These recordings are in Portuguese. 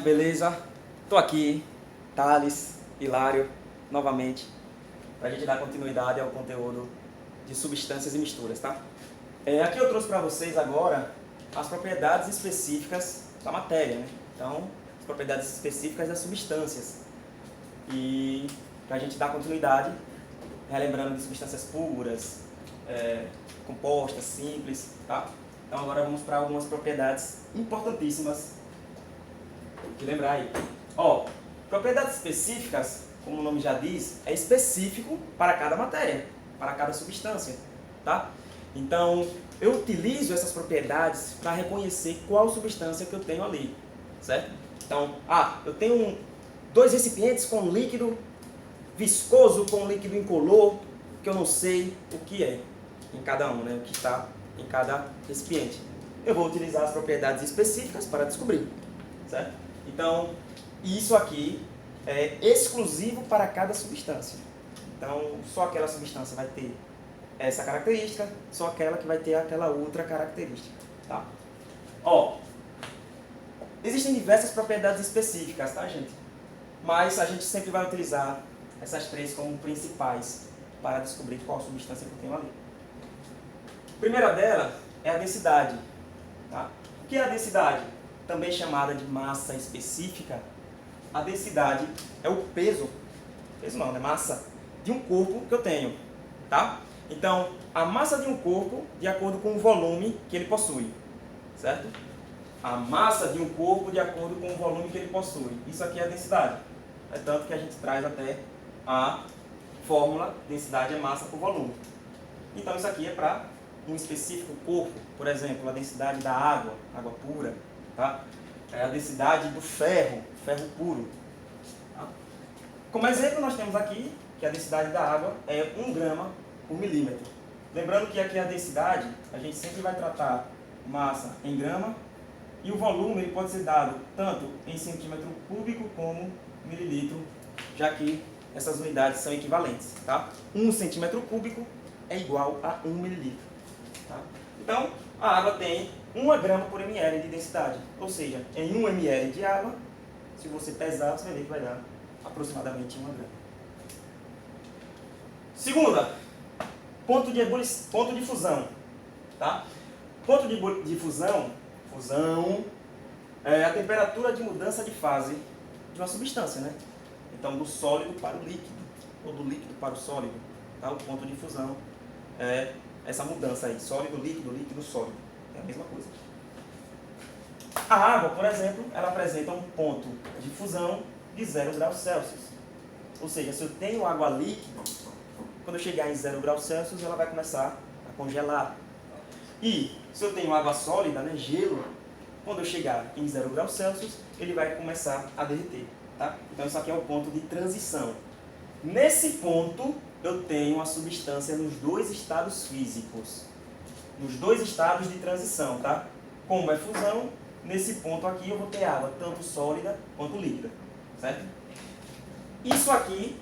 beleza? Tô aqui, Thales, Hilário, novamente, para a gente dar continuidade ao conteúdo de substâncias e misturas, tá? Aqui eu trouxe para vocês agora as propriedades específicas da matéria, né? Então, as propriedades específicas das substâncias. E para a gente dar continuidade, relembrando de substâncias puras, compostas, simples, tá? Então agora vamos para algumas propriedades importantíssimas de lembrar aí. Propriedades específicas, como o nome já diz, é específico para cada matéria, para cada substância, tá? Então, eu utilizo essas propriedades para reconhecer qual substância que eu tenho ali, certo? Então, eu tenho dois recipientes com líquido viscoso, com líquido incolor, que eu não sei o que é em cada um, né? O que está em cada recipiente. Eu vou utilizar as propriedades específicas para descobrir, certo? Então, isso aqui é exclusivo para cada substância. Então, só aquela substância vai ter essa característica, só aquela que vai ter aquela outra característica, tá? Existem diversas propriedades específicas, tá, gente? Mas a gente sempre vai utilizar essas três como principais para descobrir qual substância que eu tenho ali. A primeira dela é a densidade, tá? O que é a densidade? Também chamada de massa específica. A densidade é o peso não, né? Massa de um corpo que eu tenho, tá? Então, a massa de um corpo de acordo com o volume que ele possui, certo? A massa de um corpo de acordo com o volume que ele possui. Isso aqui é a densidade. É tanto que a gente traz até a fórmula: densidade é massa por volume. Então, isso aqui é para um específico corpo. Por exemplo, a densidade da água, água pura, tá? É a densidade do ferro, ferro puro. Tá? Como exemplo, nós temos aqui que a densidade da água é 1 grama por milímetro. Lembrando que aqui a densidade, a gente sempre vai tratar massa em grama, e o volume ele pode ser dado tanto em centímetro cúbico como mililitro, já que essas unidades são equivalentes, tá? 1 centímetro cúbico é igual a 1 mililitro. Tá? Então, a água tem 1 grama por ml de densidade, ou seja, em 1 ml de água, se você pesar, você vai ver que vai dar aproximadamente 1 grama. Segunda, ponto de fusão. Tá? Ponto de fusão é a temperatura de mudança de fase de uma substância, né? Então, do sólido para o líquido, ou do líquido para o sólido. Tá? O ponto de fusão é essa mudança aí, sólido, líquido, sólido. É a mesma coisa. A água, por exemplo, ela apresenta um ponto de fusão de 0 graus Celsius. Ou seja, se eu tenho água líquida, quando eu chegar em 0 graus Celsius, ela vai começar a congelar. E se eu tenho água sólida, né, gelo, quando eu chegar em 0 graus Celsius, ele vai começar a derreter. Tá? Então, isso aqui é o ponto de transição. Nesse ponto, eu tenho a substância nos dois estados físicos. Nos dois estados de transição, tá? Como é fusão, nesse ponto aqui eu vou ter água, tanto sólida quanto líquida. Certo? Isso aqui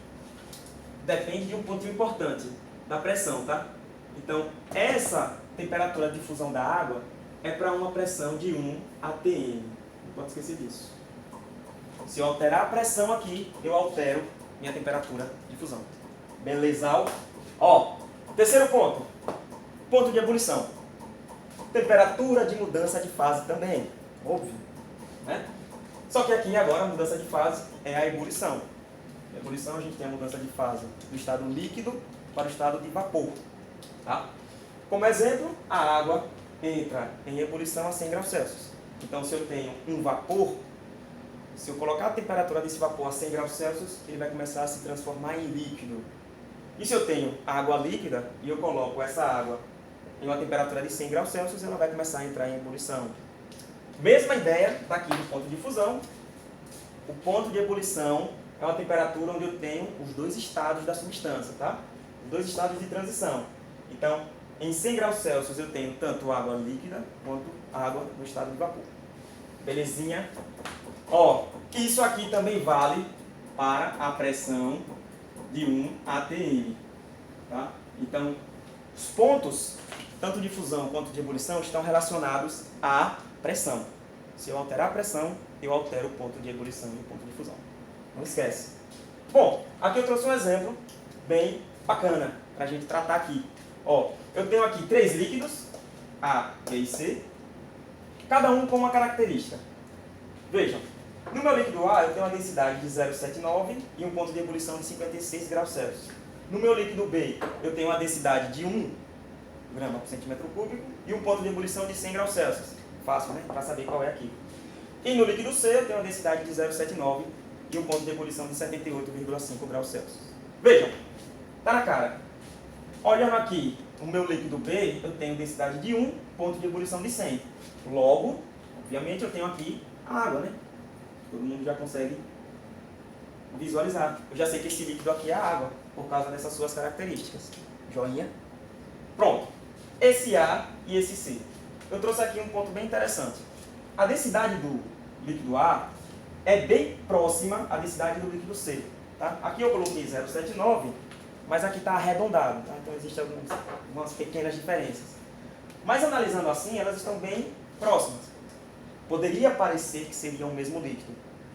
depende de um ponto importante, da pressão, tá? Então, essa temperatura de fusão da água é para uma pressão de 1 atm. Não pode esquecer disso. Se eu alterar a pressão aqui, eu altero minha temperatura de fusão. Beleza? Terceiro ponto. Ponto de ebulição. Temperatura de mudança de fase também. Óbvio. Né? Só que aqui agora a mudança de fase é a ebulição. Na ebulição a gente tem a mudança de fase do estado líquido para o estado de vapor. Tá? Como exemplo, a água entra em ebulição a 100 graus Celsius. Então, se eu tenho um vapor, se eu colocar a temperatura desse vapor a 100 graus Celsius, ele vai começar a se transformar em líquido. E se eu tenho água líquida e eu coloco essa água em uma temperatura de 100 graus Celsius, ela vai começar a entrar em ebulição. Mesma ideia daqui do ponto de fusão. O ponto de ebulição é uma temperatura onde eu tenho os dois estados da substância, tá? Os dois estados de transição. Então, em 100 graus Celsius eu tenho tanto água líquida quanto água no estado de vapor. Belezinha? Isso aqui também vale para a pressão de 1 atm. Tá? Então, os pontos, tanto de fusão quanto de ebulição, estão relacionados à pressão. Se eu alterar a pressão, eu altero o ponto de ebulição e o ponto de fusão. Não esquece. Bom, aqui eu trouxe um exemplo bem bacana para a gente tratar aqui. Ó, eu tenho aqui 3 líquidos, A, B e C, cada um com uma característica. Vejam, no meu líquido A eu tenho uma densidade de 0,79 e um ponto de ebulição de 56 graus Celsius. No meu líquido B eu tenho uma densidade de 1 grama por centímetro cúbico e um ponto de ebulição de 100 graus Celsius. Fácil, né? Para saber qual é aqui. E no líquido C eu tenho uma densidade de 0,79 e um ponto de ebulição de 78,5 graus Celsius. Vejam, tá na cara. Olhando aqui, o meu líquido B, eu tenho densidade de 1, ponto de ebulição de 100. Logo, obviamente, eu tenho aqui a água, né? Todo mundo já consegue visualizar. Eu já sei que esse líquido aqui é a água, por causa dessas suas características. Joinha. Pronto. Esse A e esse C. Eu trouxe aqui um ponto bem interessante. A densidade do líquido A é bem próxima à densidade do líquido C. Tá? Aqui eu coloquei 0,79, mas aqui está arredondado. Tá? Então existem algumas pequenas diferenças. Mas analisando assim, elas estão bem próximas. Poderia parecer que seriam o mesmo líquido,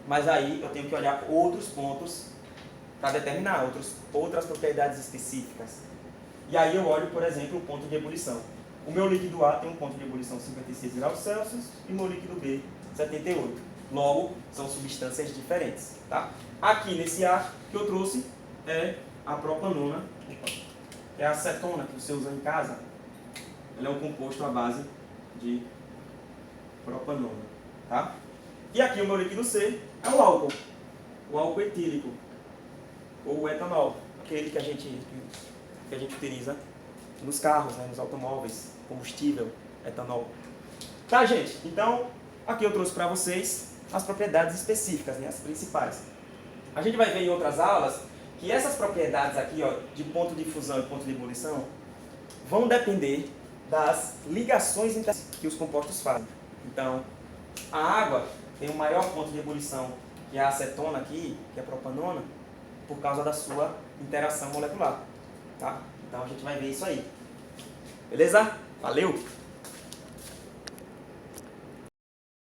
mas aí eu tenho que olhar outros pontos para determinar outras propriedades específicas. E aí eu olho, por exemplo, o ponto de ebulição. O meu líquido A tem um ponto de ebulição 56 graus Celsius e o meu líquido B 78. Logo, são substâncias diferentes. Tá? Aqui nesse A que eu trouxe é a propanona, que é a acetona que você usa em casa. Ela é um composto à base de propanona. Tá? E aqui o meu líquido C é o álcool etílico, ou o etanol, aquele que a gente utiliza nos carros, né, nos automóveis, combustível, etanol. Tá, gente? Então, aqui eu trouxe para vocês as propriedades específicas, né, as principais. A gente vai ver em outras aulas que essas propriedades aqui, ó, de ponto de fusão e ponto de ebulição, vão depender das ligações que os compostos fazem. Então, a água tem um maior ponto de ebulição, que é a acetona aqui, que é a propanona, por causa da sua interação molecular. Tá? Então a gente vai ver isso aí. Beleza? Valeu!